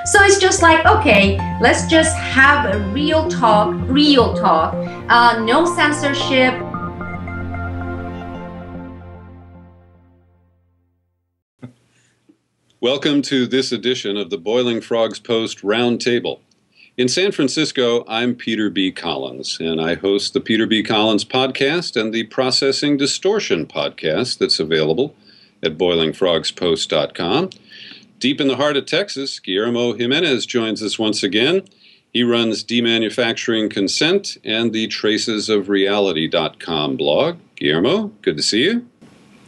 So it's just like, okay, let's just have a real talk, no censorship. Welcome to this edition of the Boiling Frogs Post Roundtable. In San Francisco, I'm Peter B. Collins, and I host the Peter B. Collins podcast and the Processing Distortion podcast that's available at boilingfrogspost.com. Deep in the heart of Texas, Guillermo Jimenez joins us once again. He runs Demanufacturing Consent and the tracesofreality.com blog. Guillermo, good to see you.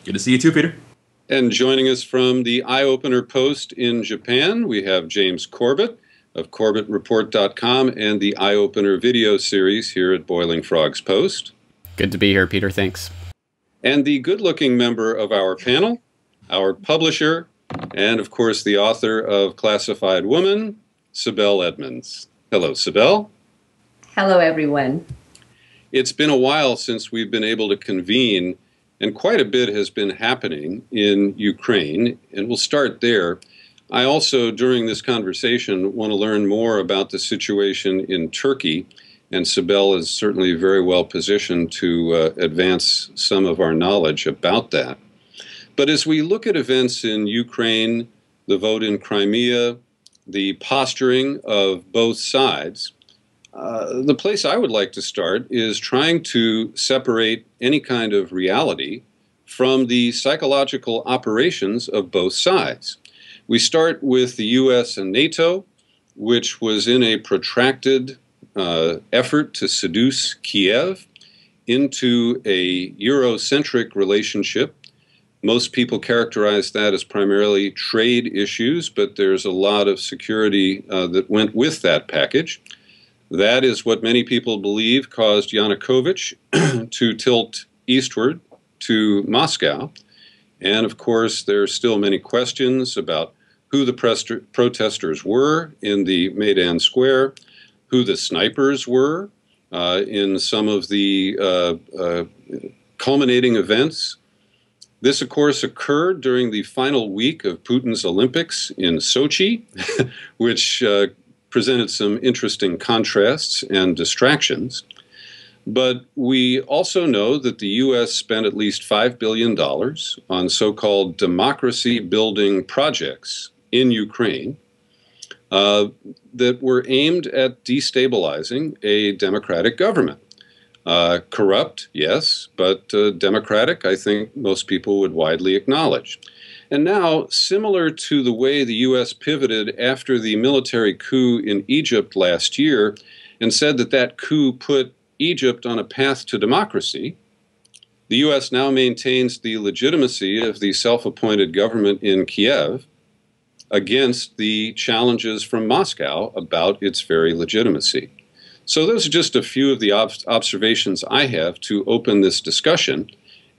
Good to see you too, Peter. And joining us from the Eye Opener Post in Japan, we have James Corbett of CorbettReport.com and the Eye Opener video series here at Boiling Frogs Post. Good to be here, Peter. Thanks. And the good-looking member of our panel, our publisher, and of course the author of Classified Woman, Sibel Edmonds. Hello, Sibel. Hello, everyone. It's been a while since we've been able to convene, and quite a bit has been happening in Ukraine, and we'll start there. I also, during this conversation, want to learn more about the situation in Turkey, and Sibel is certainly very well positioned to advance some of our knowledge about that. But as we look at events in Ukraine, the vote in Crimea, the posturing of both sides, the place I would like to start is trying to separate any kind of reality from the psychological operations of both sides. We start with the U.S. and NATO, which was in a protracted effort to seduce Kiev into a Eurocentric relationship. Most people characterize that as primarily trade issues, but there's a lot of security that went with that package. That is what many people believe caused Yanukovych to tilt eastward to Moscow. And of course, there are still many questions about who the protesters were in the Maidan Square, who the snipers were in some of the culminating events. This, of course, occurred during the final week of Putin's Olympics in Sochi, which presented some interesting contrasts and distractions. But we also know that the U.S. spent at least $5 billion on so-called democracy-building projects in Ukraine that were aimed at destabilizing a democratic government. Corrupt, yes, but democratic, I think most people would widely acknowledge. And now, similar to the way the U.S. pivoted after the military coup in Egypt last year and said that that coup put Egypt on a path to democracy, the U.S. now maintains the legitimacy of the self-appointed government in Kiev against the challenges from Moscow about its very legitimacy. So those are just a few of the observations I have to open this discussion.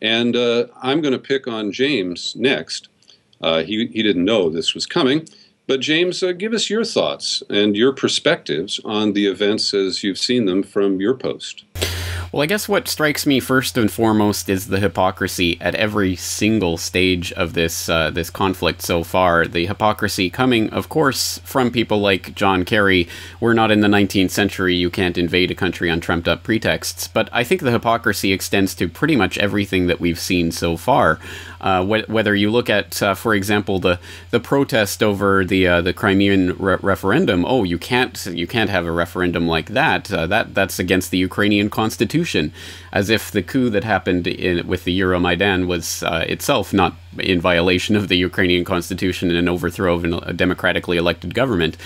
And I'm going to pick on James next. He didn't know this was coming. But James, give us your thoughts and your perspectives on the events as you've seen them from your post. Well, I guess what strikes me first and foremost is the hypocrisy at every single stage of this this conflict so far. The hypocrisy coming, of course, from people like John Kerry. We're not in the 19th century. You can't invade a country on trumped-up pretexts. But I think the hypocrisy extends to pretty much everything that we've seen so far. Whether you look at, for example, the protest over the Crimean referendum. Oh, you can't have a referendum like that. That's against the Ukrainian constitution. As if the coup that happened with the Euromaidan was itself not in violation of the Ukrainian constitution and an overthrow of a democratically elected government.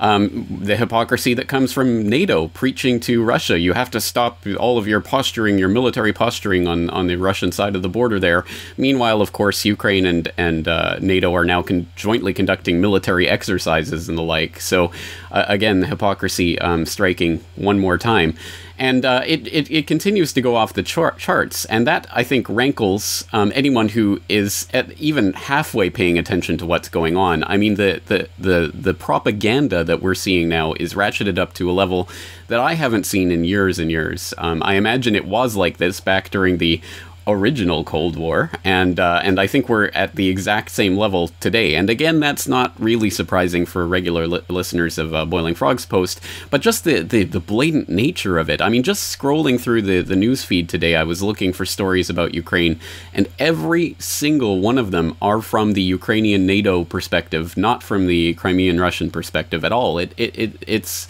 The hypocrisy that comes from NATO preaching to Russia, you have to stop all of your posturing, your military posturing on the Russian side of the border there. Meanwhile, of course, Ukraine and NATO are now jointly conducting military exercises and the like. So again, the hypocrisy striking one more time. And it continues to go off the charts, and that, I think, rankles anyone who is even halfway paying attention to what's going on. I mean, the propaganda that we're seeing now is ratcheted up to a level that I haven't seen in years and years. I imagine it was like this back during the original Cold War, and I think we're at the exact same level today. And again, that's not really surprising for regular listeners of Boiling Frogs Post, but just the blatant nature of it. I mean, just scrolling through the news feed today, I was looking for stories about Ukraine, and every single one of them are from the Ukrainian NATO perspective, not from the Crimean Russian perspective at all. It's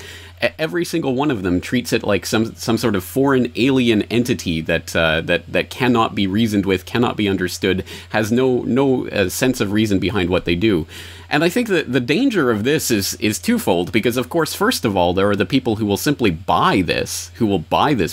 every single one of them treats it like some sort of foreign alien entity that cannot be reasoned with, cannot be understood, has no sense of reason behind what they do. And I think that the danger of this is twofold, because of course, first of all, there are the people who will simply buy this,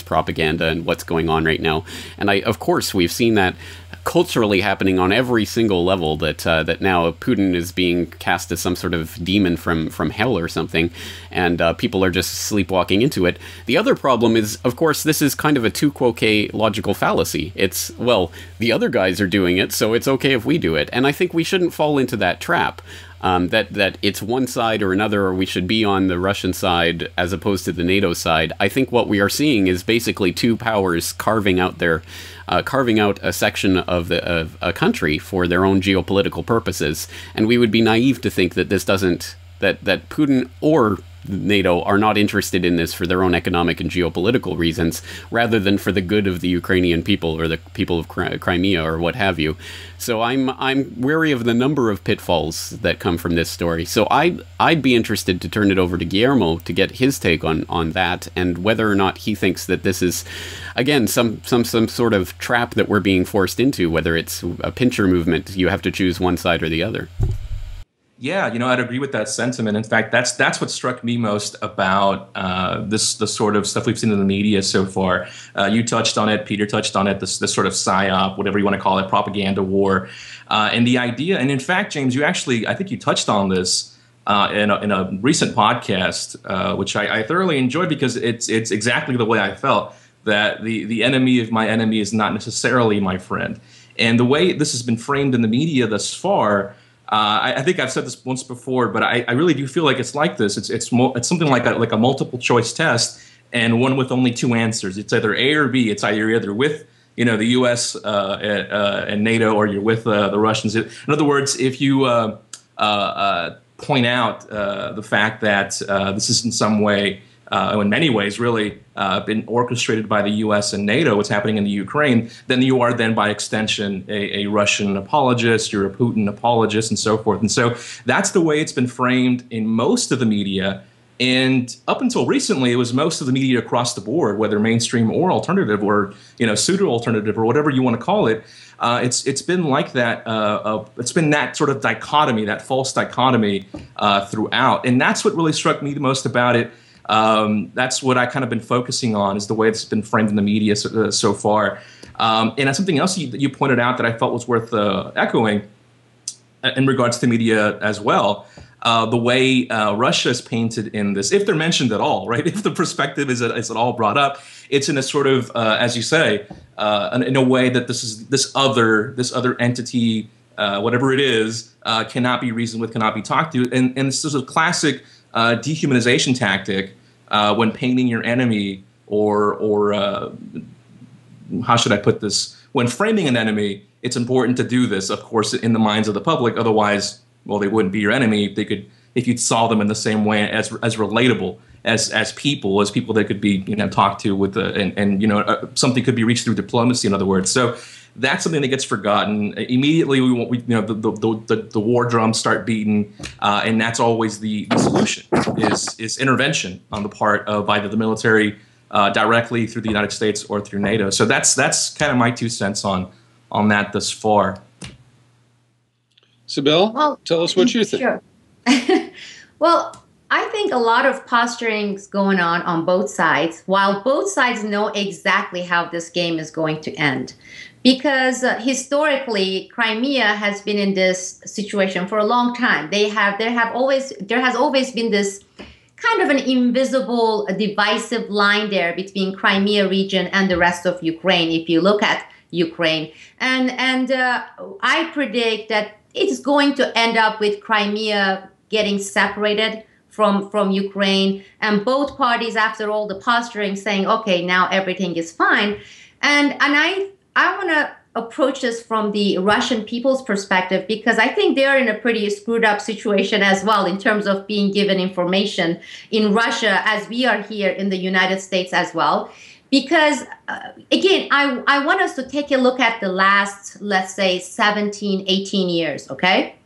propaganda and what's going on right now. And of course, we've seen that culturally happening on every single level, that now Putin is being cast as some sort of demon from hell or something, and people are just sleepwalking into it. The other problem is, of course, this is kind of a tu quoque logical fallacy. It's, well, the other guys are doing it, so it's okay if we do it. And I think we shouldn't fall into that trap. That it's one side or another, or we should be on the Russian side as opposed to the NATO side. I think what we are seeing is basically two powers carving out a section of a country for their own geopolitical purposes. And we would be naive to think that this doesn't, that Putin or NATO are not interested in this for their own economic and geopolitical reasons, rather than for the good of the Ukrainian people or the people of Crimea or what have you. So I'm wary of the number of pitfalls that come from this story. So I'd be interested to turn it over to Guillermo to get his take on that, and whether or not he thinks that this is, again, some sort of trap that we're being forced into, whether it's a pincher movement, you have to choose one side or the other. Yeah, I'd agree with that sentiment. In fact, that's what struck me most about the sort of stuff we've seen in the media so far. You touched on it, Peter touched on it, this sort of psyop, whatever you want to call it, propaganda war, and the idea. And in fact, James, I think you touched on this in a recent podcast, which I thoroughly enjoyed, because it's exactly the way I felt, that the enemy of my enemy is not necessarily my friend. And the way this has been framed in the media thus far, I think I've said this once before, but I really do feel like it's like this. It's something like a multiple choice test, and one with only two answers. It's either A or B. It's you're either with the U.S. And NATO, or you're with the Russians. In other words, if you point out the fact that this is in some way, in many ways, really been orchestrated by the U.S. and NATO, what's happening in the Ukraine, then you are then, by extension, a Russian apologist, you're a Putin apologist, and so forth. And so that's the way it's been framed in most of the media. And up until recently, it was most of the media across the board, whether mainstream or alternative, or pseudo-alternative, or whatever you want to call it. It's been like that. It's been that sort of dichotomy, that false dichotomy throughout. And that's what really struck me the most about it. That's what I kind of been focusing on, is the way it's been framed in the media so far. And something else you pointed out that I felt was worth echoing in regards to the media as well. The way Russia is painted in this, if they're mentioned at all, right? If the perspective is at all brought up, it's in a sort of, as you say, in a way that this other entity, whatever it is, cannot be reasoned with, cannot be talked to, and this is a classic dehumanization tactic when painting your enemy, or how should I put this? When framing an enemy, it's important to do this, of course, in the minds of the public. Otherwise, well, they wouldn't be your enemy. They could, if you saw them in the same way as relatable as people that could be talked to with something could be reached through diplomacy. In other words, so that's something that gets forgotten immediately. The war drums start beating, and that's always the solution is intervention on the part of either the military directly through the United States or through NATO. So that's kind of my 2 cents on that thus far. Sibel, well, tell us what you think. Sure. Well, I think a lot of posturing's going on both sides, while both sides know exactly how this game is going to end. Because historically, Crimea has been in this situation for a long time. There has always been this kind of an invisible, divisive line there between Crimea region and the rest of Ukraine, if you look at Ukraine. And I predict that it's going to end up with Crimea getting separated from Ukraine, and both parties, after all the posturing, saying, okay, now everything is fine. And I want to approach this from the Russian people's perspective, because I think they're in a pretty screwed up situation as well in terms of being given information in Russia as we are here in the United States as well. Because, again, I want us to take a look at the last, let's say, 17, 18 years, okay?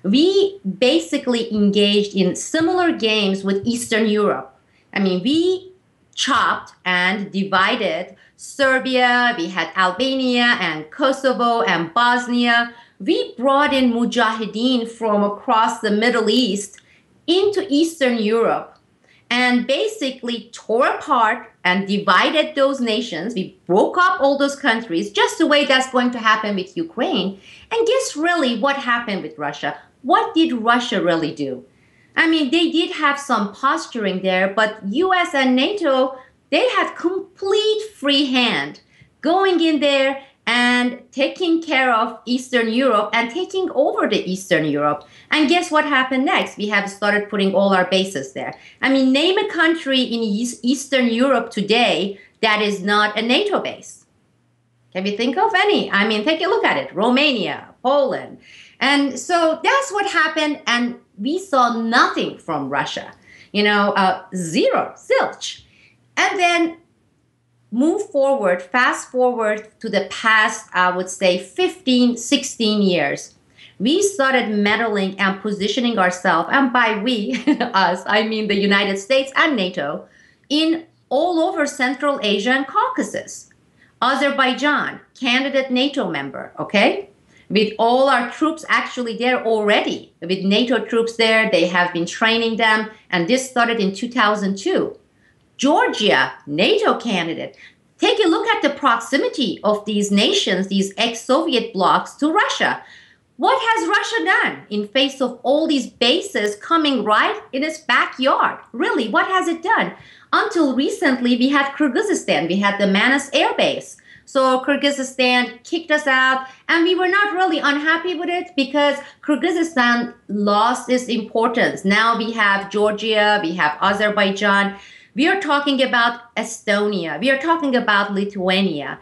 We basically engaged in similar games with Eastern Europe. I mean, we chopped and divided Serbia, we had Albania and Kosovo and Bosnia. We brought in mujahideen from across the Middle East into Eastern Europe and basically tore apart and divided those nations. We broke up all those countries, just the way that's going to happen with Ukraine. And guess really what happened with Russia? What did Russia really do? I mean, they did have some posturing there, but US and NATO, they had complete free hand going in there and taking care of Eastern Europe and taking over the Eastern Europe. And guess what happened next? We have started putting all our bases there. I mean, name a country in Eastern Europe today that is not a NATO base. Can you think of any? I mean, take a look at it. Romania, Poland. And so that's what happened. And we saw nothing from Russia, zero, zilch. And then fast forward to the past, I would say 15, 16 years. We started meddling and positioning ourselves, and by we, us, I mean the United States and NATO, in all over Central Asia and Caucasus. Azerbaijan, candidate NATO member, okay? With all our troops actually there already. With NATO troops there, they have been training them, and this started in 2002. Georgia, NATO candidate. Take a look at the proximity of these nations, these ex-Soviet blocs, to Russia. What has Russia done in face of all these bases coming right in its backyard? Really, what has it done? Until recently, we had Kyrgyzstan. We had the Manas Air Base. So Kyrgyzstan kicked us out, and we were not really unhappy with it because Kyrgyzstan lost its importance. Now we have Georgia, we have Azerbaijan. We are talking about Estonia. We are talking about Lithuania.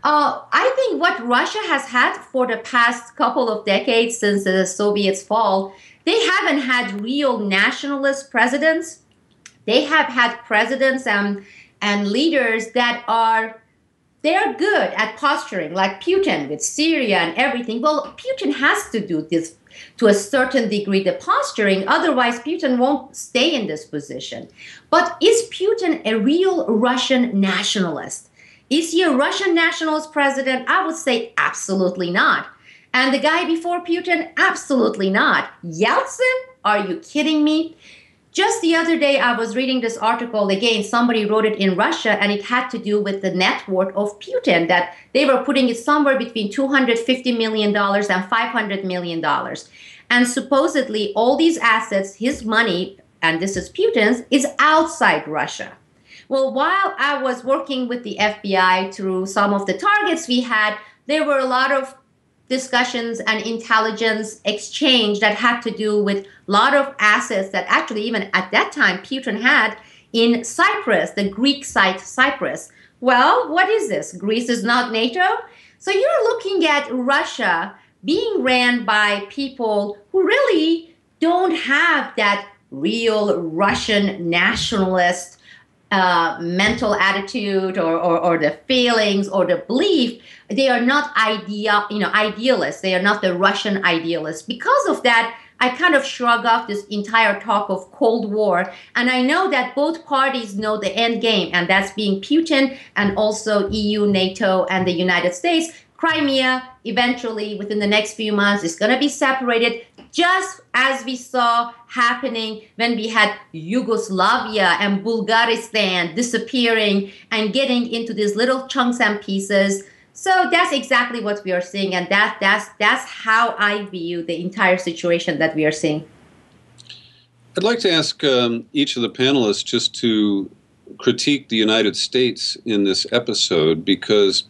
I think what Russia has had for the past couple of decades since the Soviets' fall, they haven't had real nationalist presidents. They have had presidents and leaders that they're good at posturing, like Putin with Syria and everything. Well, Putin has to do this to a certain degree, the posturing. Otherwise, Putin won't stay in this position. But is Putin a real Russian nationalist? Is he a Russian nationalist president? I would say absolutely not. And the guy before Putin, absolutely not. Yeltsin? Are you kidding me? Just the other day, I was reading this article again. Somebody wrote it in Russia, and it had to do with the net worth of Putin, that they were putting it somewhere between $250 million and $500 million. And supposedly, all these assets, his money, and this is Putin's, is outside Russia. Well, while I was working with the FBI through some of the targets we had, there were a lot of discussions and intelligence exchange that had to do with a lot of assets that actually even at that time Putin had in Cyprus, the Greek site Cyprus. Well, what is this? Greece is not NATO? So you're looking at Russia being ran by people who really don't have that real Russian nationalist mental attitude or the feelings or the belief. They are not idealists. They are not the Russian idealists. Because of that, I kind of shrug off this entire talk of Cold War. And I know that both parties know the end game, and that's being Putin and also EU, NATO, and the United States. Crimea, eventually, within the next few months, is going to be separated, just as we saw happening when we had Yugoslavia and Bulgaristan disappearing and getting into these little chunks and pieces. So that's exactly what we are seeing, and that's how I view the entire situation that we are seeing. I'd like to ask each of the panelists just to critique the United States in this episode, because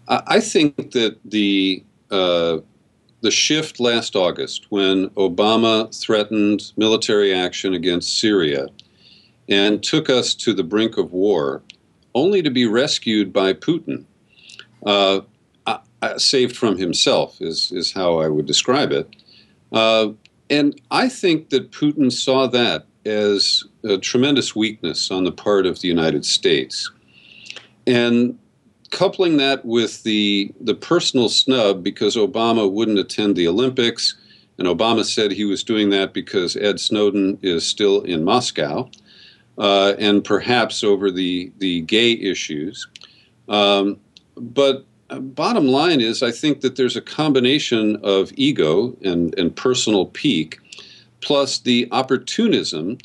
I think that the shift last August, when Obama threatened military action against Syria and took us to the brink of war, only to be rescued by Putin, saved from himself is how I would describe it. And I think that Putin saw that as a tremendous weakness on the part of the United States. And coupling that with the personal snub because Obama wouldn't attend the Olympics, and Obama said he was doing that because Ed Snowden is still in Moscow, and perhaps over the gay issues. But bottom line is, I think that there's a combination of ego and personal pique, plus the opportunism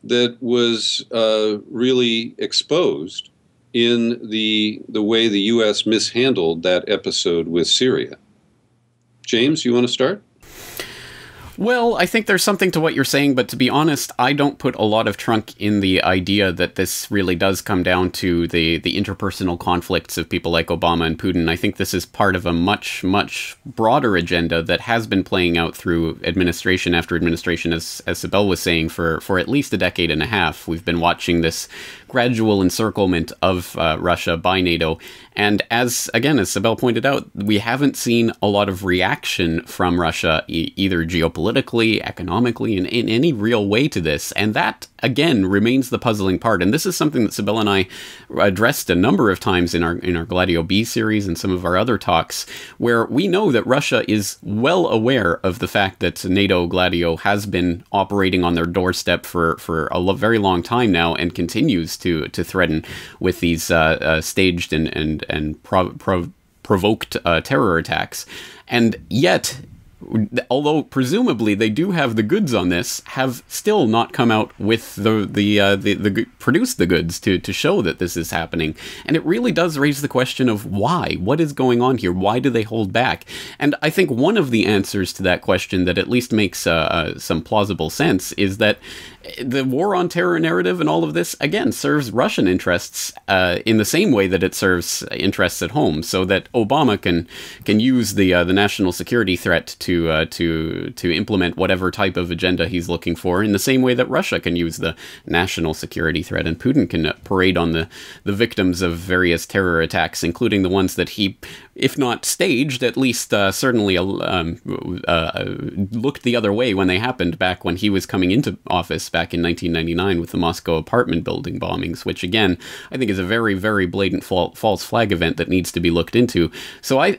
that was really exposed in the way the U.S. mishandled that episode with Syria. James, you want to start? Well, I think there's something to what you're saying, but to be honest, I don't put a lot of trunk in the idea that this really does come down to the interpersonal conflicts of people like Obama and Putin. I think this is part of a much, much broader agenda that has been playing out through administration after administration, as Sibel was saying, for at least a decade and a half. We've been watching this gradual encirclement of Russia by NATO. And as Sibel pointed out, we haven't seen a lot of reaction from Russia, either geopolitically, economically, in any real way to this. And that, again, remains the puzzling part. And this is something that Sibel and I addressed a number of times in our Gladio B series and some of our other talks, where we know that Russia is well aware of the fact that NATO Gladio has been operating on their doorstep for a very long time now and continues to threaten with these staged and provoked terror attacks. And yet, although presumably they do have the goods on this, have still not come out with produced the goods to show that this is happening. And it really does raise the question of why? What is going on here? Why do they hold back? And I think one of the answers to that question that at least makes some plausible sense is that the war on terror narrative and all of this, again, serves Russian interests in the same way that it serves interests at home, so that Obama can use the national security threat to implement whatever type of agenda he's looking for, in the same way that Russia can use the national security threat, and Putin can parade on the victims of various terror attacks, including the ones that he, if not staged, at least certainly looked the other way when they happened back when he was coming into office back in 1999 with the Moscow apartment building bombings, which again, I think is a very, very blatant false flag event that needs to be looked into. So I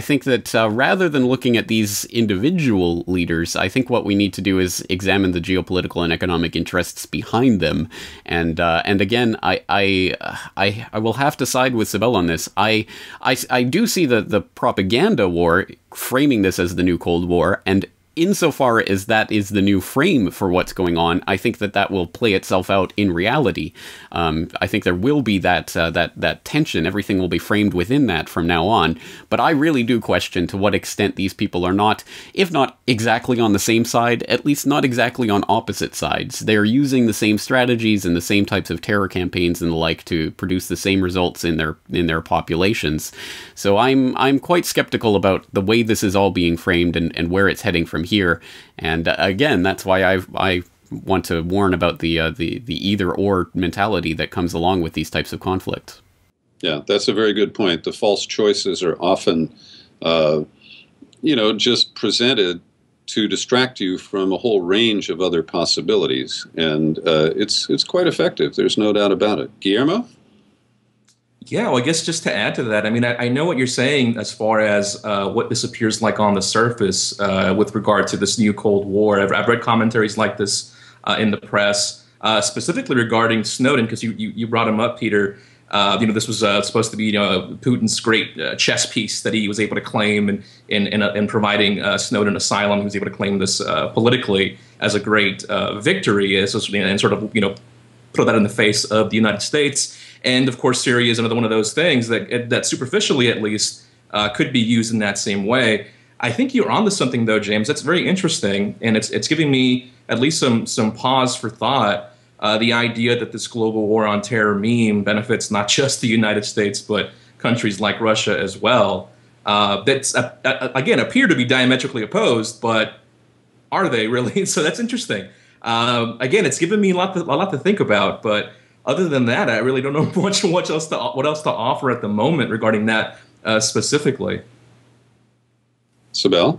think that rather than looking at these individual leaders, I think what we need to do is examine the geopolitical and economic interests behind them. And again, I will have to side with Sibel on this. I do see the propaganda war framing this as the new Cold War, and insofar as that is the new frame for what's going on, I think that will play itself out in reality. I think there will be that tension. Everything will be framed within that from now on. But I really do question to what extent these people are not, if not exactly on the same side, at least not exactly on opposite sides. They're using the same strategies and the same types of terror campaigns and the like to produce the same results in their populations. So I'm quite skeptical about the way this is all being framed and where it's heading from here. And again, that's why I want to warn about the either or mentality that comes along with these types of conflicts. Yeah, that's a very good point. The false choices are often, just presented to distract you from a whole range of other possibilities, and it's quite effective. There's no doubt about it. Guillermo? Yeah, well, I guess just to add to that, I mean, I know what you're saying as far as what this appears like on the surface with regard to this new Cold War. I've read commentaries like this in the press, specifically regarding Snowden, because you brought him up, Peter. This was supposed to be Putin's great chess piece that he was able to claim in providing Snowden asylum. He was able to claim this politically as a great victory, and sort of put that in the face of the United States. And of course, Syria is another one of those things that superficially, at least, could be used in that same way. I think you're onto something, though, James. That's very interesting, and it's giving me at least some pause for thought. The idea that this global war on terror meme benefits not just the United States, but countries like Russia as well. That's again appear to be diametrically opposed, but are they really? So that's interesting. Again, it's given me a lot to think about, but. Other than that, I really don't know what else to offer at the moment regarding that specifically. Sibel?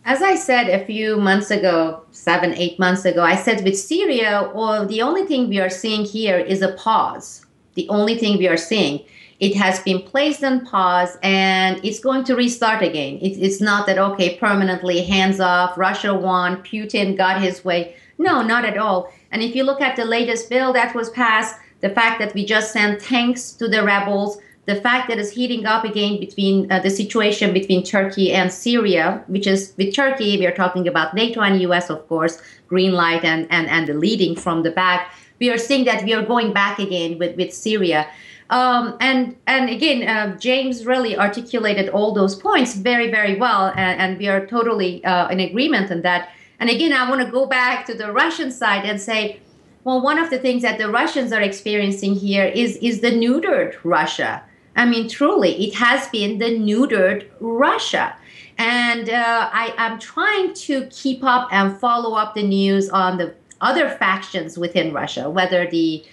As I said a few months ago, 7, 8 months ago, I said with Syria, well, the only thing we are seeing here is a pause. The only thing we are seeing. It has been placed on pause and it's going to restart again. It's not that, okay, permanently hands off, Russia won, Putin got his way. No, not at all. And if you look at the latest bill that was passed, the fact that we just sent tanks to the rebels, the fact that it's heating up again between the situation between Turkey and Syria, which is with Turkey, we are talking about NATO and US, of course, green light and the leading from the back. We are seeing that we are going back again with Syria. And again, James really articulated all those points very, very well, and we are totally in agreement on that. And again, I want to go back to the Russian side and say, well, one of the things that the Russians are experiencing here is the neutered Russia. I mean, truly, it has been the neutered Russia. And I'm trying to keep up and follow up the news on the other factions within Russia, whether the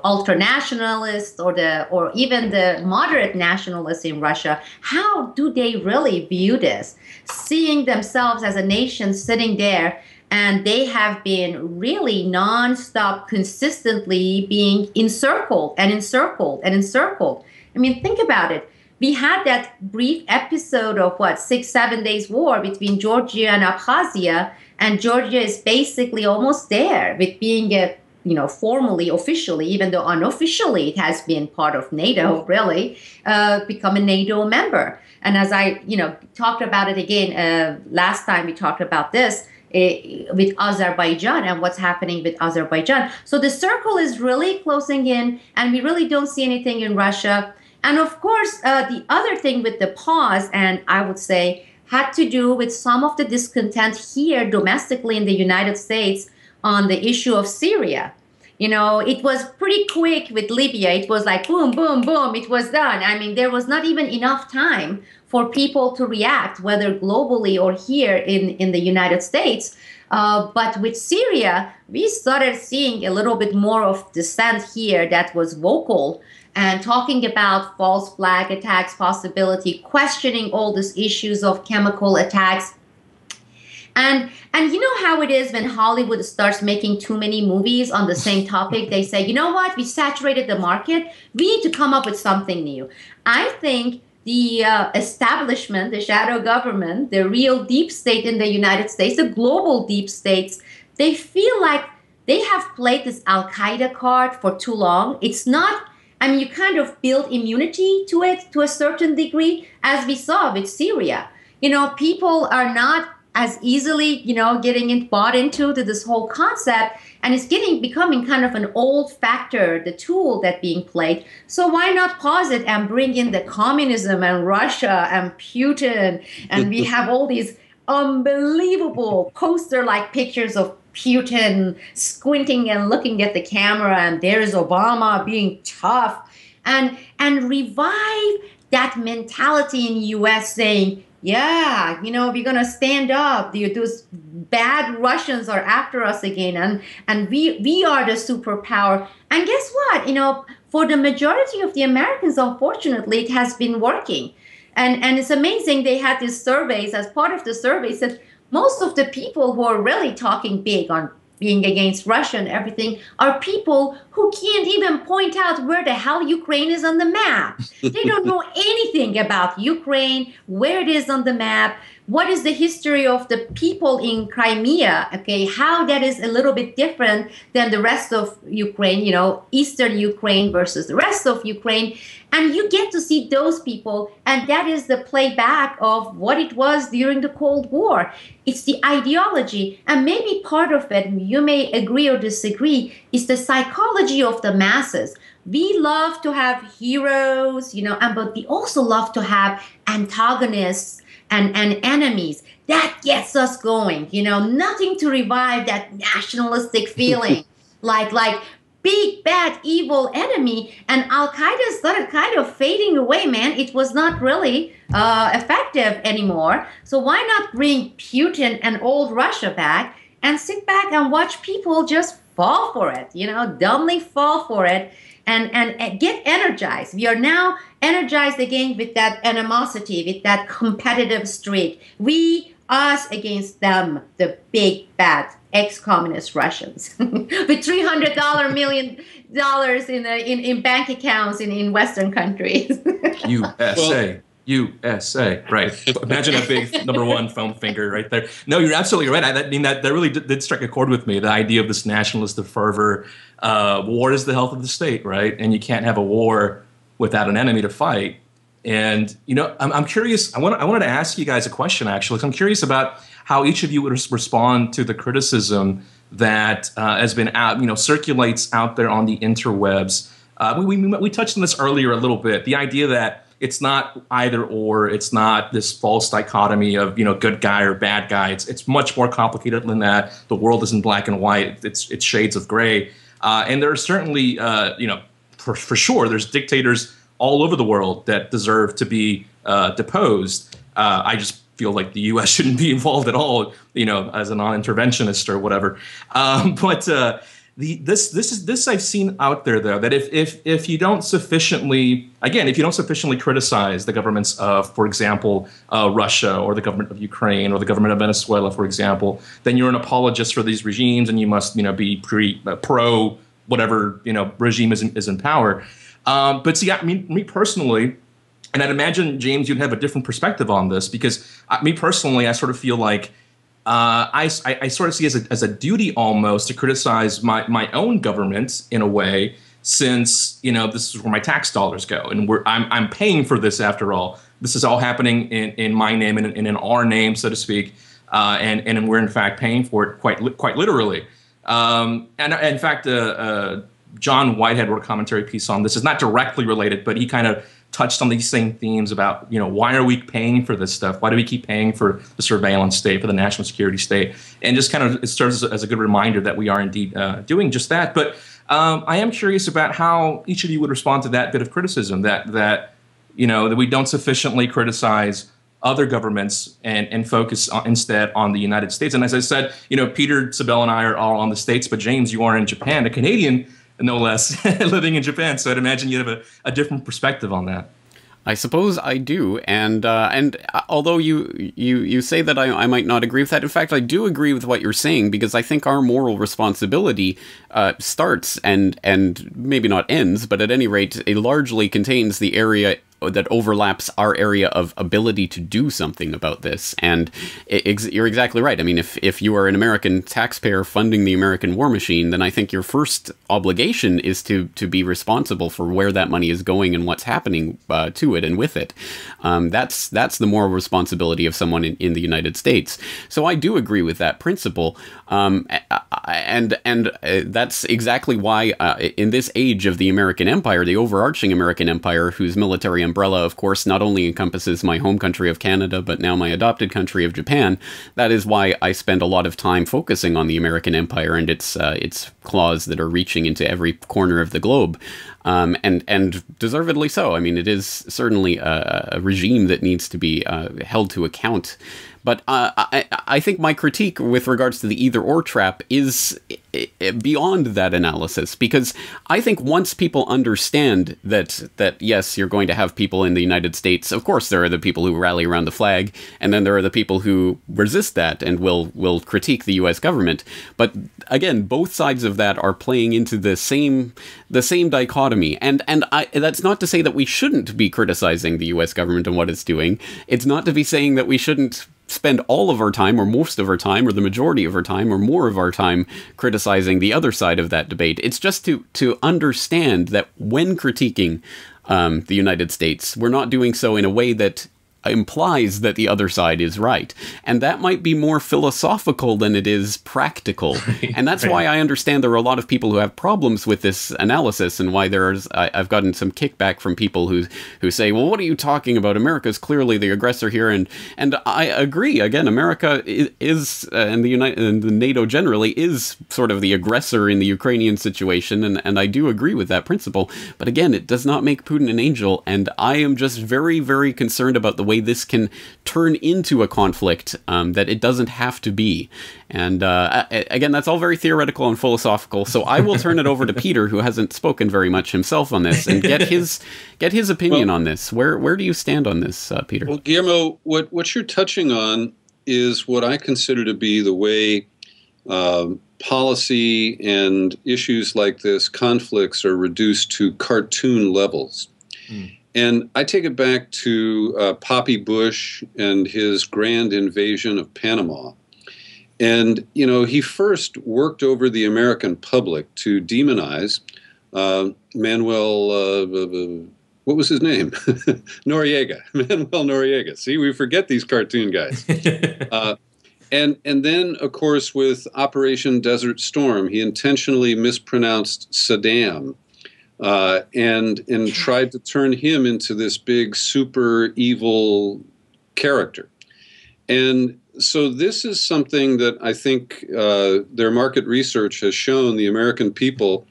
ultra nationalists or even the moderate nationalists in Russia. How do they really view this? Seeing themselves as a nation sitting there, and they have been really nonstop, consistently being encircled and encircled and encircled. I mean, think about it. We had that brief episode of 6-7 days war between Georgia and Abkhazia, and Georgia is basically almost there with being formally, officially, even though unofficially it has been part of NATO, really, become a NATO member. And as I, talked about it again, last time we talked about this, with Azerbaijan and what's happening with Azerbaijan. So the circle is really closing in, and we really don't see anything in Russia. And of course, the other thing with the pause, and I would say, had to do with some of the discontent here domestically in the United States on the issue of Syria. It was pretty quick with Libya. It was like boom, boom, boom, it was done. I mean, there was not even enough time for people to react, whether globally or here in the United States. But with Syria, we started seeing a little bit more of dissent here that was vocal and talking about false flag attacks possibility, questioning all these issues of chemical attacks. And you know how it is when Hollywood starts making too many movies on the same topic? They say, you know what, we saturated the market. We need to come up with something new. I think the establishment, the shadow government, the real deep state in the United States, the global deep states, they feel like they have played this Al-Qaeda card for too long. It's not, you kind of build immunity to it to a certain degree, as we saw with Syria. People are not as easily, getting bought into this whole concept, and it's becoming kind of an old factor, the tool that being played. So why not pause it and bring in the communism and Russia and Putin, and we have all these unbelievable poster-like pictures of Putin squinting and looking at the camera, and there's Obama being tough, and revive that mentality in the U.S. saying, yeah, we're going to stand up. Those bad Russians are after us again, and we are the superpower. And guess what? For the majority of the Americans, unfortunately, it has been working. And it's amazing. They had these surveys. As part of the surveys, that most of the people who are really talking big on being against Russia and everything are people who can't even point out where the hell Ukraine is on the map. They don't know anything about Ukraine, where it is on the map, what is the history of the people in Crimea, okay, how that is a little bit different than the rest of Ukraine, Eastern Ukraine versus the rest of Ukraine. And you get to see those people, and that is the playback of what it was during the Cold War. It's the ideology, and maybe part of it, you may agree or disagree, is the psychology of the masses. We love to have heroes, but we also love to have antagonists and enemies. That gets us going, nothing to revive that nationalistic feeling, like big, bad, evil enemy. And Al-Qaeda started kind of fading away, man. It was not really effective anymore. So why not bring Putin and old Russia back and sit back and watch people just fall for it, dumbly fall for it and get energized. We are now energized again with that animosity, with that competitive streak. We, us against them, the big bad ex-communist Russians with $300 million in bank accounts in Western countries. USA. USA, right. Imagine a big #1 foam finger right there. No, you're absolutely right. I mean, that really did strike a chord with me, the idea of this nationalistic fervor. War is the health of the state, right? And you can't have a war without an enemy to fight. And, I'm curious. I wanted to ask you guys a question, actually. I'm curious about how each of you would respond to the criticism that has been out, circulates out there on the interwebs. We touched on this earlier a little bit, the idea that it's not either or. It's not this false dichotomy of good guy or bad guy. It's much more complicated than that. The world isn't black and white. It's shades of gray. And there are certainly for sure there's dictators all over the world that deserve to be deposed. I just feel like the U.S. shouldn't be involved at all, as a non-interventionist or whatever. This I've seen out there, though, that if you don't sufficiently criticize the governments of, for example, Russia or the government of Ukraine or the government of Venezuela, for example, then you're an apologist for these regimes and you must be pro whatever regime is in power. But see, me personally, and I'd imagine, James, you'd have a different perspective on this, because me personally, I sort of feel like I sort of see as a duty almost to criticize my own government in a way, since this is where my tax dollars go, and I'm paying for this after all. This is all happening in my name and in our name, so to speak, and we're in fact paying for it quite literally. And in fact, John Whitehead wrote a commentary piece on this. It's not directly related, but he kind of touched on these same themes about, why are we paying for this stuff? Why do we keep paying for the surveillance state, for the national security state? And just kind of, it serves as a good reminder that we are indeed doing just that. But I am curious about how each of you would respond to that bit of criticism, that we don't sufficiently criticize other governments and focus instead on the United States. And as I said, Peter, Sibel, and I are all on the States, but James, you are in Japan, a Canadian, no less, living in Japan. So I'd imagine you have a different perspective on that. I suppose I do, and although you say that I might not agree with that, in fact, I do agree with what you're saying, because I think our moral responsibility starts and maybe not ends, but at any rate, it largely contains the area that overlaps our area of ability to do something about this. And you're exactly right. I mean, if you are an American taxpayer funding the American war machine, then I think your first obligation is to be responsible for where that money is going and what's happening to it and with it. That's the moral responsibility of someone in the United States. So I do agree with that principle. And that's exactly why in this age of the American empire, the overarching American empire, whose military umbrella, of course, not only encompasses my home country of Canada, but now my adopted country of Japan, that is why I spend a lot of time focusing on the American empire and its claws that are reaching into every corner of the globe. And deservedly so. I mean, it is certainly a regime that needs to be held to account. But I think my critique with regards to the either-or trap is beyond that analysis, because I think once people understand that yes, you're going to have people in the United States, of course there are the people who rally around the flag, and then there are the people who resist that and will critique the U.S. government. But again, both sides of that are playing into the same dichotomy, and that's not to say that we shouldn't be criticizing the U.S. government and what it's doing. It's not to be saying that we shouldn't spend all of our time, or most of our time, or the majority of our time, or more of our time criticizing the other side of that debate. It's just to understand that when critiquing the United States, we're not doing so in a way that implies that the other side is right. And that might be more philosophical than it is practical. Right, and that's why I understand there are a lot of people who have problems with this analysis, and why I've gotten some kickback from people who say, well, what are you talking about? America's clearly the aggressor here. And I agree. Again, America is and the NATO generally is sort of the aggressor in the Ukrainian situation. And I do agree with that principle. But again, it does not make Putin an angel. And I am just very, very concerned about the way this can turn into a conflict that it doesn't have to be. And again, that's all very theoretical and philosophical. So I will turn it over to Peter, who hasn't spoken very much himself on this, and get his opinion on this. Where do you stand on this, Peter? Well, Guillermo, what you're touching on is what I consider to be the way policy and issues like this, conflicts, are reduced to cartoon levels. And I take it back to Poppy Bush and his grand invasion of Panama. And, you know, he first worked over the American public to demonize Manuel, what was his name? Noriega. Manuel Noriega. See, we forget these cartoon guys. And then, of course, with Operation Desert Storm, he intentionally mispronounced Saddam and tried to turn him into this big, super evil character. And so this is something that I think their market research has shown the American people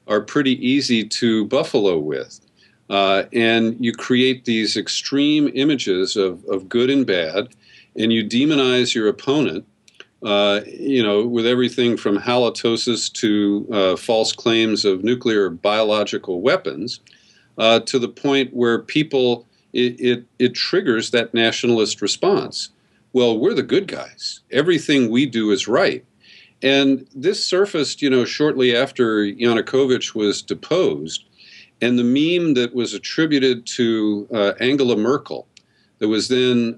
are pretty easy to buffalo with. And you create these extreme images of good and bad, and you demonize your opponent, you know, with everything from halitosis to false claims of nuclear biological weapons, to the point where people, it triggers that nationalist response. Well, we're the good guys. Everything we do is right. And this surfaced, you know, shortly after Yanukovych was deposed, and the meme that was attributed to Angela Merkel, that was then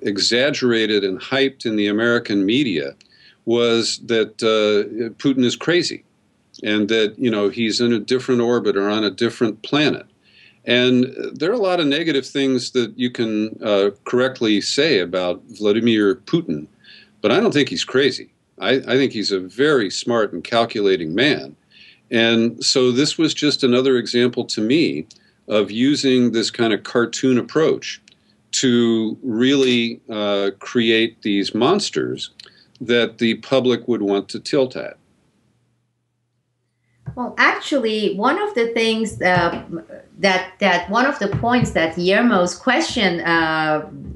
exaggerated and hyped in the American media, was that Putin is crazy and that, you know, he's in a different orbit or on a different planet. And there are a lot of negative things that you can correctly say about Vladimir Putin, but I don't think he's crazy. I think he's a very smart and calculating man. And so this was just another example to me of using this kind of cartoon approach to really create these monsters that the public would want to tilt at. Well, actually, one of the things that one of the points that Guillermo's question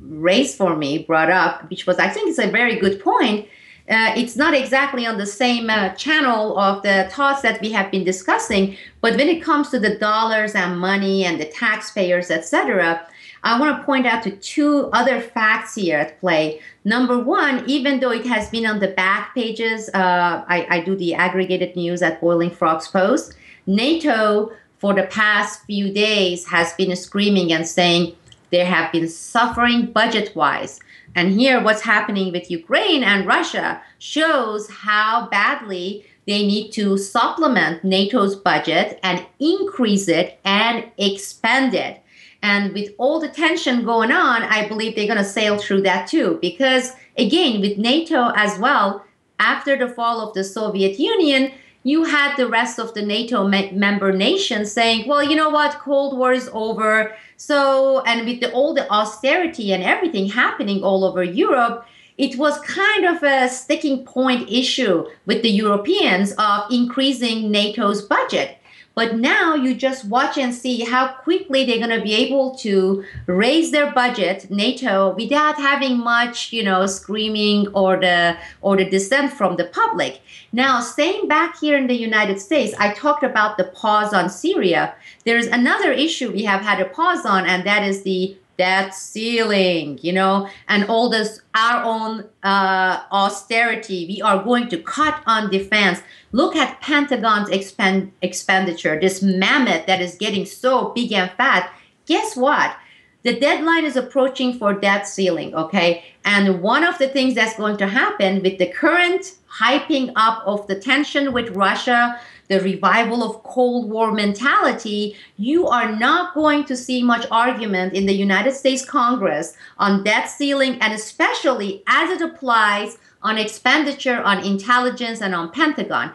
raised for me, brought up, which was, I think it's a very good point. It's not exactly on the same channel of the thoughts that we have been discussing, but when it comes to the dollars and money and the taxpayers, etc., I want to point out to two other facts here at play. Number one, even though it has been on the back pages, I do the aggregated news at Boiling Frogs Post, NATO for the past few days has been screaming and saying they have been suffering budget-wise. And here what's happening with Ukraine and Russia shows how badly they need to supplement NATO's budget and increase it and expand it. And with all the tension going on, I believe they're going to sail through that too. Because again, with NATO as well, after the fall of the Soviet Union, you had the rest of the NATO member nations saying, well, you know what, Cold War is over. So, and with all the austerity and everything happening all over Europe, it was kind of a sticking point issue with the Europeans of increasing NATO's budget. But now you just watch and see how quickly they're going to be able to raise their budget, NATO, without having much, you know, screaming or the dissent from the public. Now, staying back here in the United States, I talked about the pause on Syria. There's another issue we have had a pause on, and that is the debt ceiling, you know, and all this, our own austerity. We are going to cut on defense. Look at Pentagon's expenditure, this mammoth that is getting so big and fat. Guess what? The deadline is approaching for debt ceiling, okay? And one of the things that's going to happen with the current hyping up of the tension with Russia, the revival of Cold War mentality, you are not going to see much argument in the United States Congress on debt ceiling, and especially as it applies on expenditure on intelligence and on Pentagon.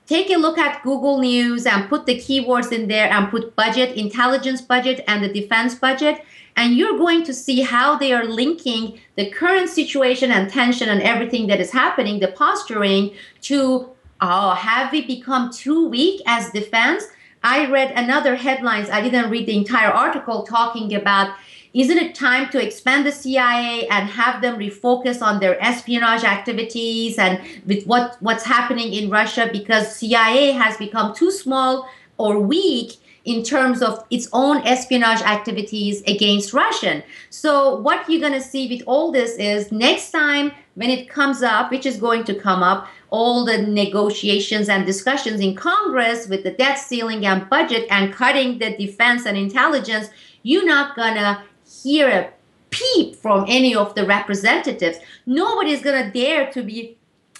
Take a look at Google News and put the keywords in there and put budget, intelligence budget, and the defense budget, and you're going to see how they are linking the current situation and tension and everything that is happening, the posturing, to have we become too weak as defense? I read another headlines. I didn't read the entire article talking about Isn't it time to expand the CIA and have them refocus on their espionage activities and with what's happening in Russia? Because CIA has become too small or weak in terms of its own espionage activities against Russian. So what you're going to see with all this is next time when it comes up, which is going to come up, all the negotiations and discussions in Congress with the debt ceiling and budget and cutting the defense and intelligence, you're not going to hear a peep from any of the representatives. Nobody's going to dare to be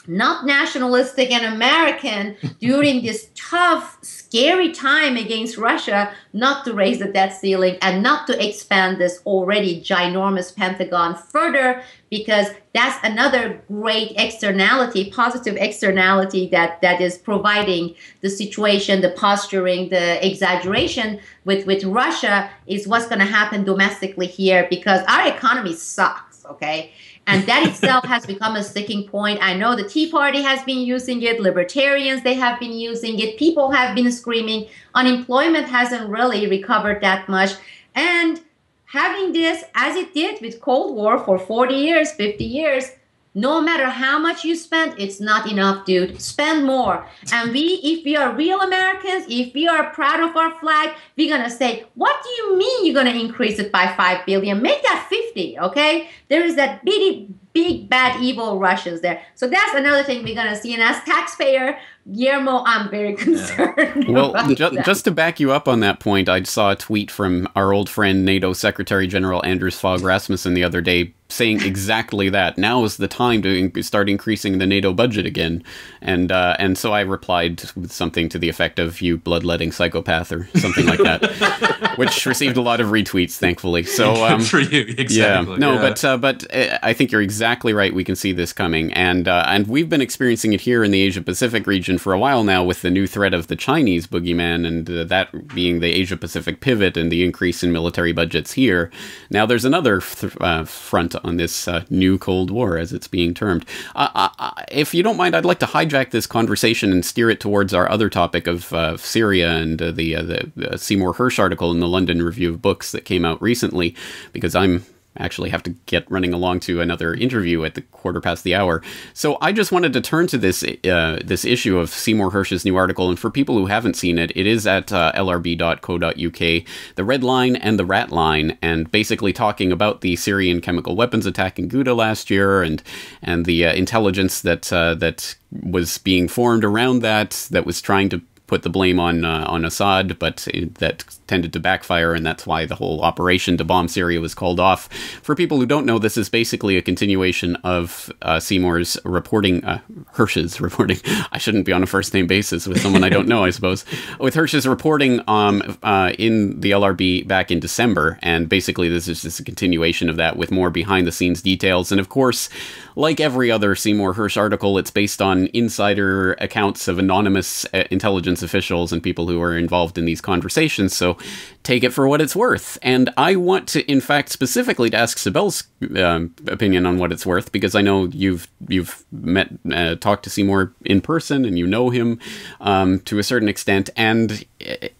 not nationalistic and American during this tough, scary time against Russia, not to raise the debt ceiling and not to expand this already ginormous Pentagon further, because that's another great externality, positive externality that is providing the situation, the posturing, the exaggeration with Russia is what's going to happen domestically here, because our economy sucks, okay? And that itself has become a sticking point. I know the Tea Party has been using it. Libertarians, they have been using it. People have been screaming. Unemployment hasn't really recovered that much. And having this, as it did with Cold War for 40 years, 50 years, no matter how much you spend, it's not enough, dude. Spend more. And if we are real Americans, if we are proud of our flag, we're going to say, what do you mean you're going to increase it by 5 billion? Make that 50, okay? There is that big, bad, evil Russians there. So that's another thing we're going to see. And as taxpayer, Guillermo, I'm very concerned. Well, just to back you up on that point, I saw a tweet from our old friend NATO Secretary General Anders Fogh Rasmussen the other day saying exactly that. Now is the time to start increasing the NATO budget again. And so I replied with something to the effect of, you bloodletting psychopath, or something like that, which received a lot of retweets, thankfully. So for you, exactly. Yeah, no, yeah. But I think you're exactly right. We can see this coming, and we've been experiencing it here in the Asia Pacific region for a while now, with the new threat of the Chinese boogeyman, and that being the Asia Pacific pivot and the increase in military budgets here. Now there's another front on this new Cold War, as it's being termed. If you don't mind, I'd like to hijack this conversation and steer it towards our other topic of Syria and the Seymour Hersh article in the London Review of Books that came out recently, because I'm actually have to get running along to another interview at the 1:15. So I just wanted to turn to this issue of Seymour Hersh's new article. And for people who haven't seen it, it is at lrb.co.uk, the red line and the rat line, and basically talking about the Syrian chemical weapons attack in Ghouta last year, and the intelligence that was being formed around that was trying to put the blame on Assad, but that tended to backfire, and that's why the whole operation to bomb Syria was called off. For people who don't know, this is basically a continuation of Seymour's reporting, Hersh's reporting. I shouldn't be on a first-name basis with someone I don't know, I suppose. With Hersh's reporting in the LRB back in December, and basically this is just a continuation of that with more behind-the-scenes details. And of course, like every other Seymour Hersh article, it's based on insider accounts of anonymous intelligence officials and people who are involved in these conversations, so take it for what it's worth. And I want to, in fact, specifically to ask Sibel's opinion on what it's worth, because I know you've talked to Seymour in person, and you know him to a certain extent, and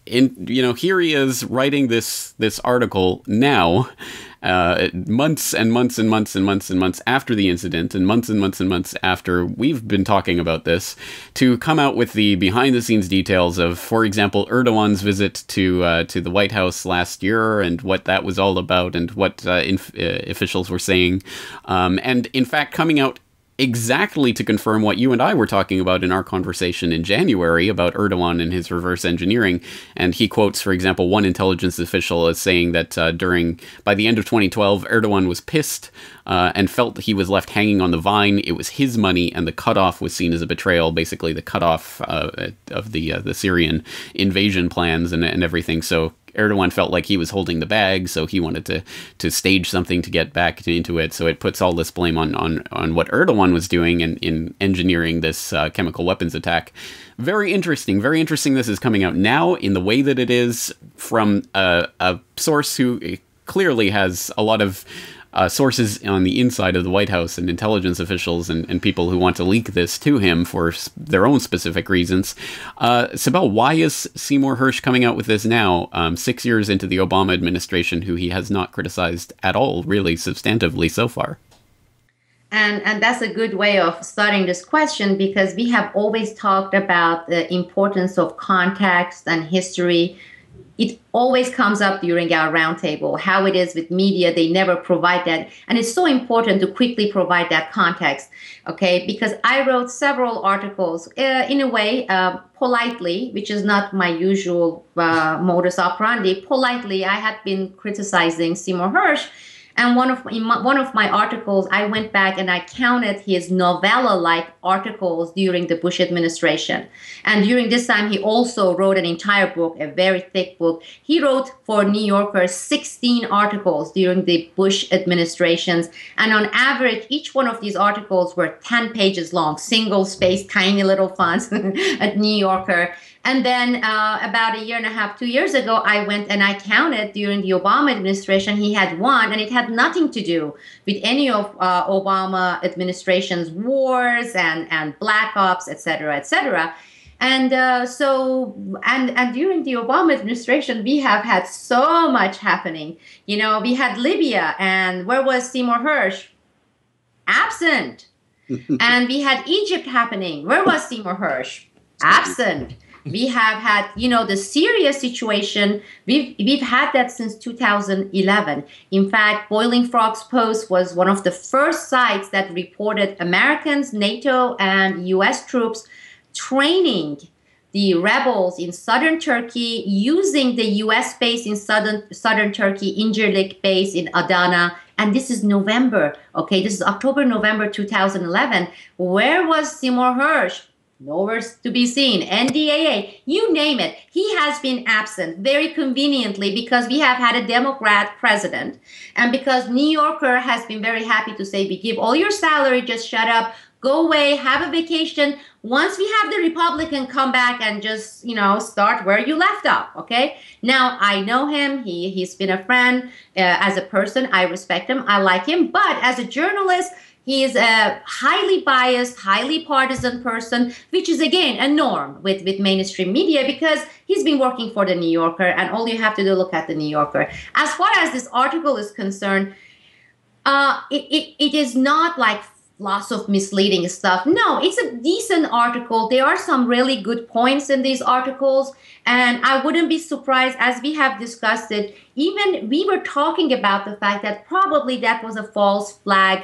here he is writing this article now, months and months and months and months and months after the incident, and months after we've been talking about this, to come out with the behind-the-scenes details of, for example, Erdogan's visit to the White House last year, and what that was all about, and what officials were saying, and in fact coming out exactly to confirm what you and I were talking about in our conversation in January about Erdogan and his reverse engineering. And he quotes, for example, one intelligence official as saying that by the end of 2012, Erdogan was pissed and felt that he was left hanging on the vine. It was his money, and the cutoff was seen as a betrayal, basically the cutoff of the Syrian invasion plans and everything. So Erdogan felt like he was holding the bag, so he wanted to stage something to get back into it. So it puts all this blame on what Erdogan was doing in engineering this chemical weapons attack. Very interesting. Very interesting this is coming out now in the way that it is from a source who clearly has a lot of sources on the inside of the White House and intelligence officials and people who want to leak this to him for their own specific reasons. Sibel, why is Seymour Hersh coming out with this now, 6 years into the Obama administration, who he has not criticized at all, really substantively so far? And that's a good way of starting this question, because we have always talked about the importance of context and history. It always comes up during our roundtable, how it is with media. They never provide that. And it's so important to quickly provide that context, okay? Because I wrote several articles in a way, politely, which is not my usual modus operandi. Politely, I had been criticizing Seymour Hersh. And one of my articles, I went back and I counted his novella-like articles during the Bush administration. And during this time, he also wrote an entire book, a very thick book. He wrote for New Yorker 16 articles during the Bush administrations. And on average, each one of these articles were 10 pages long, single-spaced, tiny little fonts at New Yorker. And then about a year and a half, 2 years ago, I went and I counted during the Obama administration, he had one, and it had nothing to do with any of Obama administration's wars and black ops, et cetera, et cetera. And and during the Obama administration, we have had so much happening. You know, we had Libya, and where was Seymour Hersh? Absent. And we had Egypt happening. Where was Seymour Hersh? Absent. We have had, you know, the Syria situation. We've had that since 2011. In fact, Boiling Frogs Post was one of the first sites that reported Americans, NATO, and U.S. troops training the rebels in southern Turkey using the U.S. base in southern Turkey, Incirlik base in Adana. And this is November, okay? This is October, November 2011. Where was Seymour Hersh? Nowhere to be seen. NDAA, you name it. He has been absent very conveniently because we have had a Democrat president. And because New Yorker has been very happy to say, we give all your salary, just shut up, go away, have a vacation. Once we have the Republican come back and just, you know, start where you left off, okay? Now, I know him. He's been a friend. As a person, I respect him. I like him. But as a journalist, he is a highly biased, highly partisan person, which is, again, a norm with mainstream media because he's been working for the New Yorker, and all you have to do is look at the New Yorker. As far as this article is concerned, it is not like lots of misleading stuff. No, it's a decent article. There are some really good points in these articles, and I wouldn't be surprised, as we have discussed it, even we were talking about the fact that probably that was a false flag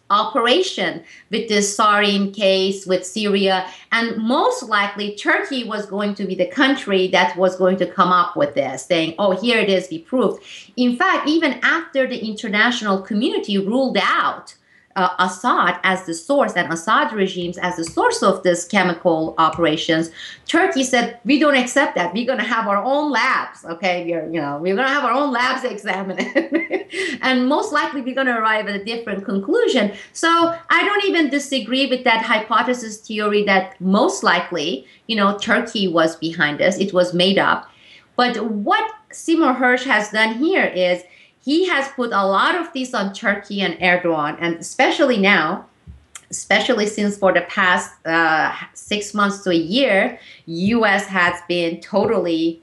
operation with this Syrian case with Syria, and most likely Turkey was going to be the country that was going to come up with this, saying, oh, here it is, we proved. In fact, even after the international community ruled out Assad as the source and Assad regimes as the source of this chemical operations, Turkey said, we don't accept that. We're going to have our own labs. Okay, we're going to have our own labs examine it. And most likely we're going to arrive at a different conclusion. So I don't even disagree with that hypothesis theory that most likely, Turkey was behind this. It was made up. But what Seymour Hersh has done here is he has put a lot of this on Turkey and Erdogan, and especially now, especially since for the past 6 months to a year, U.S. has been totally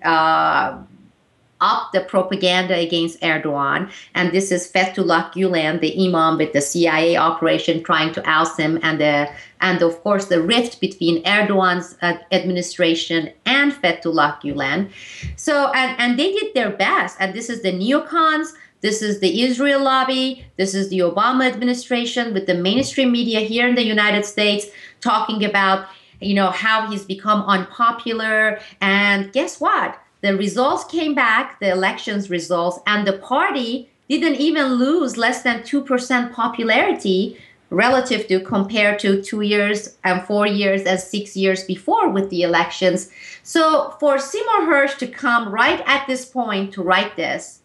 up the propaganda against Erdogan. And this is Fethullah Gulen, the imam with the CIA operation trying to oust him, and of course the rift between Erdogan's administration and Fethullah Gulen. So, and they did their best. And this is the neocons. This is the Israel lobby. This is the Obama administration with the mainstream media here in the United States talking about, how he's become unpopular. And guess what? The results came back, the elections results, and the party didn't even lose less than 2% popularity relative to compared to 2 years and 4 years and 6 years before with the elections. So for Seymour Hersh to come right at this point to write this,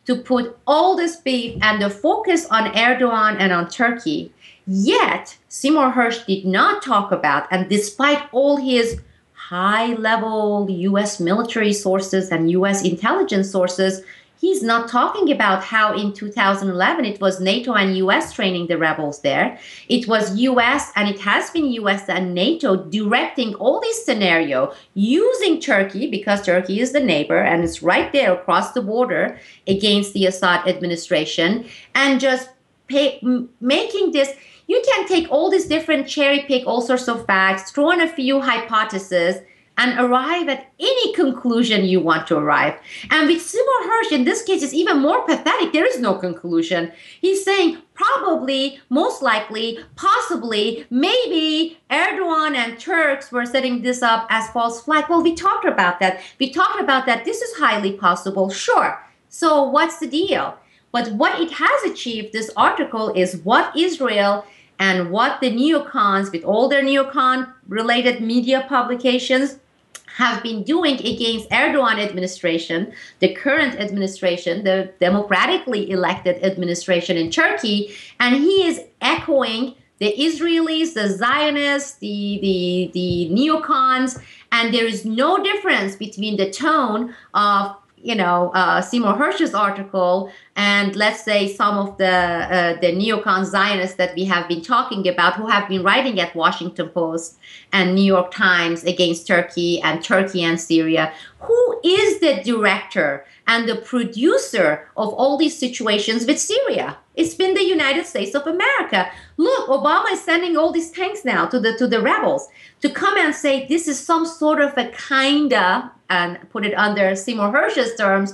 to put all this beef and the focus on Erdogan and on Turkey, yet Seymour Hersh did not talk about, and despite all his high-level U.S. military sources and U.S. intelligence sources, he's not talking about how in 2011 it was NATO and US training the rebels there. It was US, and it has been US and NATO directing all this scenario using Turkey, because Turkey is the neighbor and it's right there across the border against the Assad administration, and just making this. You can take all these different cherry pick all sorts of facts, throw in a few hypotheses, and arrive at any conclusion you want to arrive. And with Seymour Hersh, in this case, it's even more pathetic. There is no conclusion. He's saying probably, most likely, possibly, maybe Erdogan and Turks were setting this up as false flag. Well, we talked about that. We talked about that. This is highly possible. Sure. So what's the deal? But what it has achieved, this article, is what Israel and what the neocons, with all their neocon-related media publications, have been doing against Erdogan administration, the current administration, the democratically elected administration in Turkey. And he is echoing the Israelis, the Zionists, the neocons, and there is no difference between the tone of Seymour Hersh's article and, let's say, some of the neocon Zionists that we have been talking about, who have been writing at Washington Post and New York Times against Turkey and Syria. Who is the director and the producer of all these situations with Syria? It's been the United States of America. Look, Obama is sending all these tanks now to the rebels to come and say this is some sort of a kinda, and put it under Seymour Hersh's terms,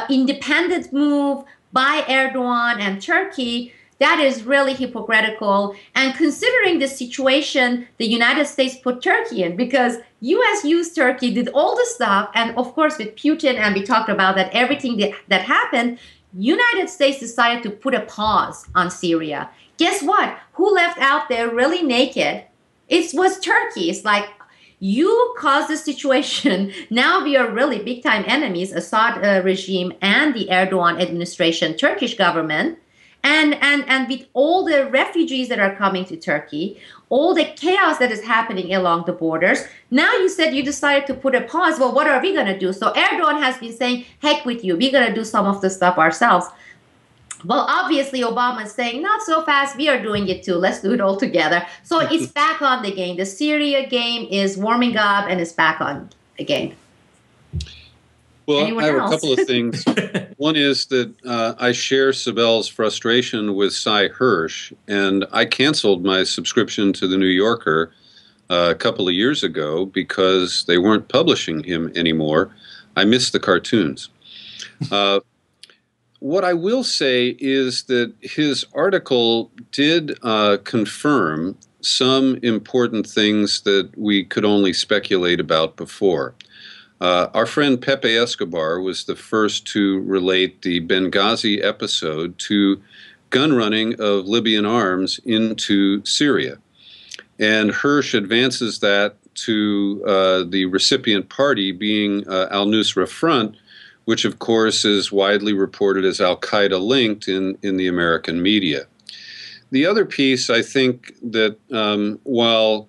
independent move by Erdogan and Turkey. That is really hypocritical. And considering the situation the United States put Turkey in, because US used Turkey, did all the stuff, and of course with Putin, and we talked about that, everything that happened, United States decided to put a pause on Syria. Guess what? Who left out there really naked? It was Turkey. It's like, you caused the situation. Now we are really big time enemies, Assad regime and the Erdogan administration, Turkish government. And with all the refugees that are coming to Turkey, all the chaos that is happening along the borders, now you said you decided to put a pause. Well, what are we going to do? So Erdogan has been saying, heck with you. We're going to do some of the stuff ourselves. Well, obviously, Obama is saying, not so fast. We are doing it too. Let's do it all together. So it's back on the game. The Syria game is warming up and it's back on again. Well, Anyone I have else? a couple of things. One is that I share Sibel's frustration with Sy Hersh, and I canceled my subscription to The New Yorker a couple of years ago because they weren't publishing him anymore. I missed the cartoons. What I will say is that his article did confirm some important things that we could only speculate about before. Our friend Pepe Escobar was the first to relate the Benghazi episode to gun running of Libyan arms into Syria. And Hersh advances that to the recipient party being al-Nusra Front, which of course is widely reported as al-Qaeda linked in the American media. The other piece, I think that while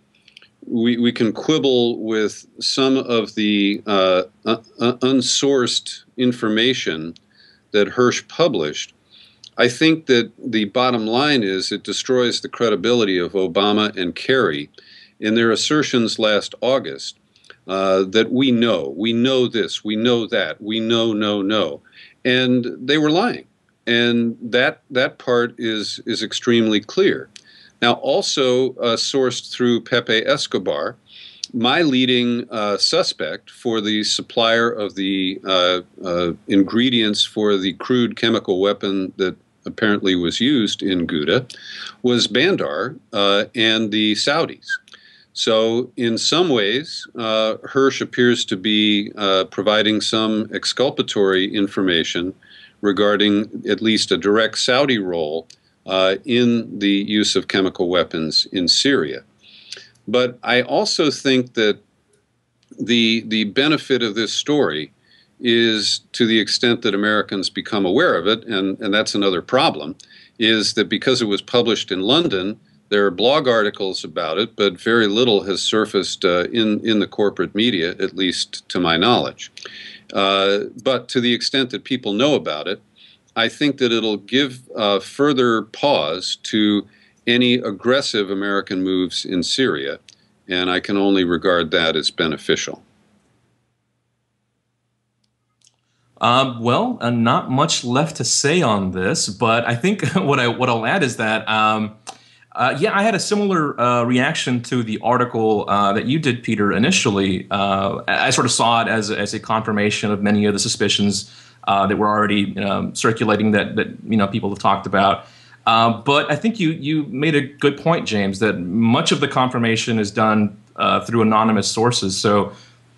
we can quibble with some of the unsourced information that Hersh published, I think that the bottom line is it destroys the credibility of Obama and Kerry in their assertions last August that we know this, we know that, we know. And they were lying. And that part is extremely clear. Now, also sourced through Pepe Escobar, my leading suspect for the supplier of the ingredients for the crude chemical weapon that apparently was used in Ghouta was Bandar and the Saudis. So in some ways, Hersh appears to be providing some exculpatory information regarding at least a direct Saudi role in the use of chemical weapons in Syria. But I also think that the benefit of this story is, to the extent that Americans become aware of it, and that's another problem, is that because it was published in London, There are blog articles about it, but very little has surfaced in the corporate media, at least to my knowledge. But to the extent that people know about it, I think that it'll give further pause to any aggressive American moves in Syria, and I can only regard that as beneficial. Well, not much left to say on this, but I think what I'll add is that yeah, I had a similar reaction to the article that you did, Peter, initially. I sort of saw it as a confirmation of many of the suspicions that were already circulating that people have talked about. But I think you made a good point, James, that much of the confirmation is done through anonymous sources. So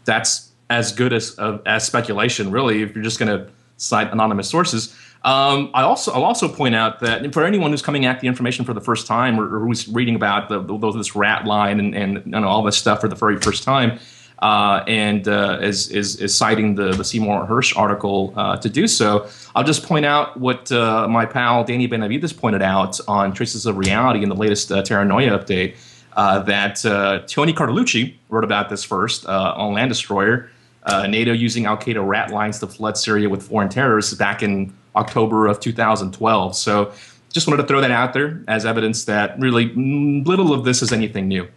that's as good as speculation, really, if you're just going to cite anonymous sources. I'll also point out that for anyone who's coming at the information for the first time, or who's reading about this rat line and all this stuff for the very first time, and is citing the Seymour Hersh article to do so, I'll just point out what my pal Danny Benavides pointed out on Traces of Reality in the latest Terranoia update, that Tony Cartolucci wrote about this first on Land Destroyer, NATO using Al-Qaeda rat lines to flood Syria with foreign terrorists back in October of 2012. So just wanted to throw that out there as evidence that really little of this is anything new.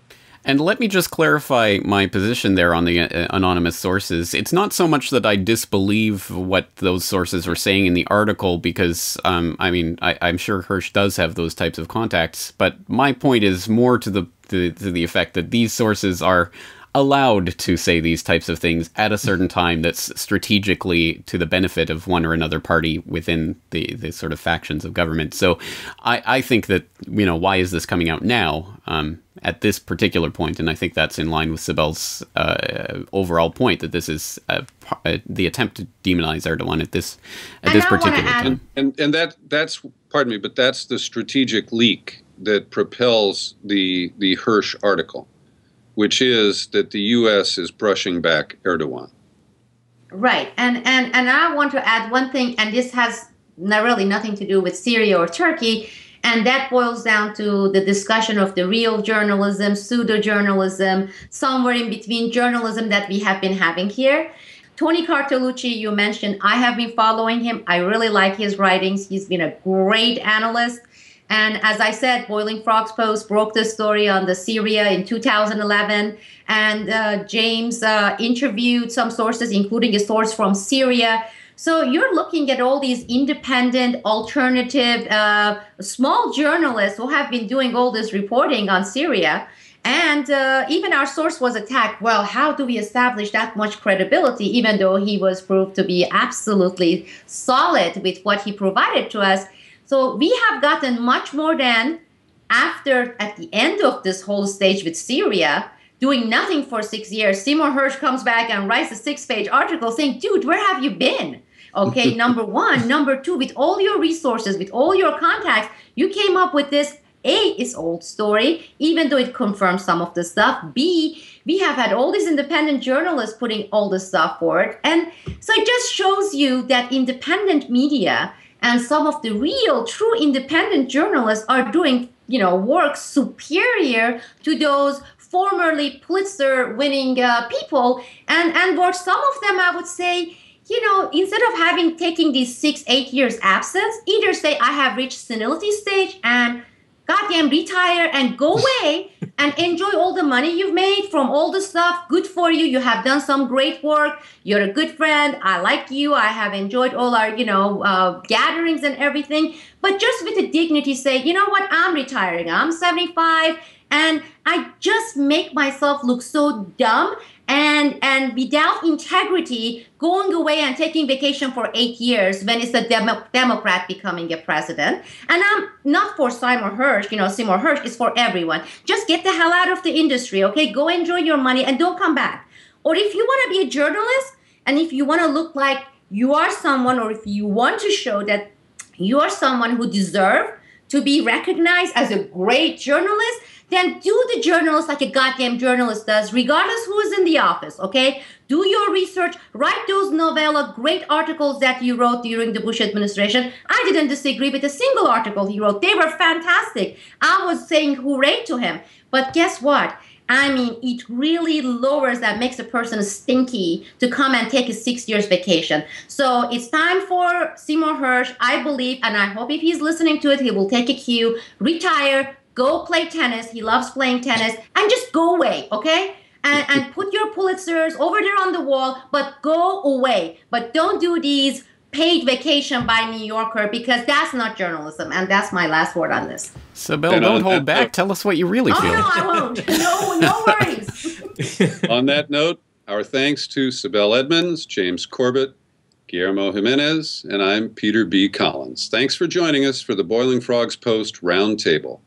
And let me just clarify my position there on the anonymous sources. It's not so much that I disbelieve what those sources were saying in the article, because, I mean, I'm sure Hersh does have those types of contacts, but my point is more to the effect that these sources are allowed to say these types of things at a certain time that's strategically to the benefit of one or another party within the sort of factions of government. So I think that, why is this coming out now at this particular point? And I think that's in line with Sibel's overall point, that this is the attempt to demonize Erdogan at this particular time. And that's, pardon me, but that's the strategic leak that propels the Hersh article, which is that the U.S. is brushing back Erdogan. Right, and I want to add one thing, and this has really nothing to do with Syria or Turkey, and that boils down to the discussion of the real journalism, pseudo-journalism, somewhere in between journalism that we have been having here. Tony Cartolucci, you mentioned, I have been following him. I really like his writings. He's been a great analyst. And as I said, Boiling Frogs Post broke the story on the Syria in 2011. And James interviewed some sources, including a source from Syria. So you're looking at all these independent, alternative, small journalists who have been doing all this reporting on Syria. And even our source was attacked. Well, how do we establish that much credibility, even though he was proved to be absolutely solid with what he provided to us? So we have gotten much more than at the end of this whole stage with Syria, doing nothing for 6 years. Seymour Hersh comes back and writes a 6-page article saying, dude, where have you been? Okay, number one. Number two, with all your resources, with all your contacts, you came up with this. A, it's old story, even though it confirms some of the stuff. B, we have had all these independent journalists putting all this stuff forward. And so it just shows you that independent media and some of the real, true independent journalists are doing, work superior to those formerly Pulitzer-winning people. And for some of them, I would say, instead of taking these 6-8 years absence, either say, I have reached senility stage and goddamn retire and go away and enjoy all the money you've made from all the stuff. Good for you. You have done some great work. You're a good friend. I like you. I have enjoyed all our, gatherings and everything. But just with the dignity, say, you know what? I'm retiring. I'm 75. And I just make myself look so dumb and without integrity, going away and taking vacation for 8 years when it's a Democrat becoming a president. And I'm not for Seymour Hersh, Seymour Hersh is for everyone. Just get the hell out of the industry, okay? Go enjoy your money and don't come back. Or if you want to be a journalist and if you want to look like you are someone, or if you want to show that you are someone who deserves to be recognized as a great journalist, then do the journalist like a goddamn journalist does, regardless who is in the office, okay? Do your research, write those novella, great articles that you wrote during the Bush administration. I didn't disagree with a single article he wrote. They were fantastic. I was saying hooray to him. But guess what? I mean, it really lowers, that makes a person stinky to come and take a 6 years vacation. So it's time for Seymour Hersh, I believe, and I hope if he's listening to it, he will take a cue, retire, go play tennis. He loves playing tennis, and just go away, okay? And put your Pulitzers over there on the wall, but go away. But don't do these paid vacation by New Yorker, because that's not journalism. And that's my last word on this. Sibel, don't hold back. Tell us what you really feel. No, I won't. No worries. On that note, our thanks to Sibel Edmonds, James Corbett, Guillermo Jimenez, and I'm Peter B. Collins. Thanks for joining us for the Boiling Frogs Post Roundtable.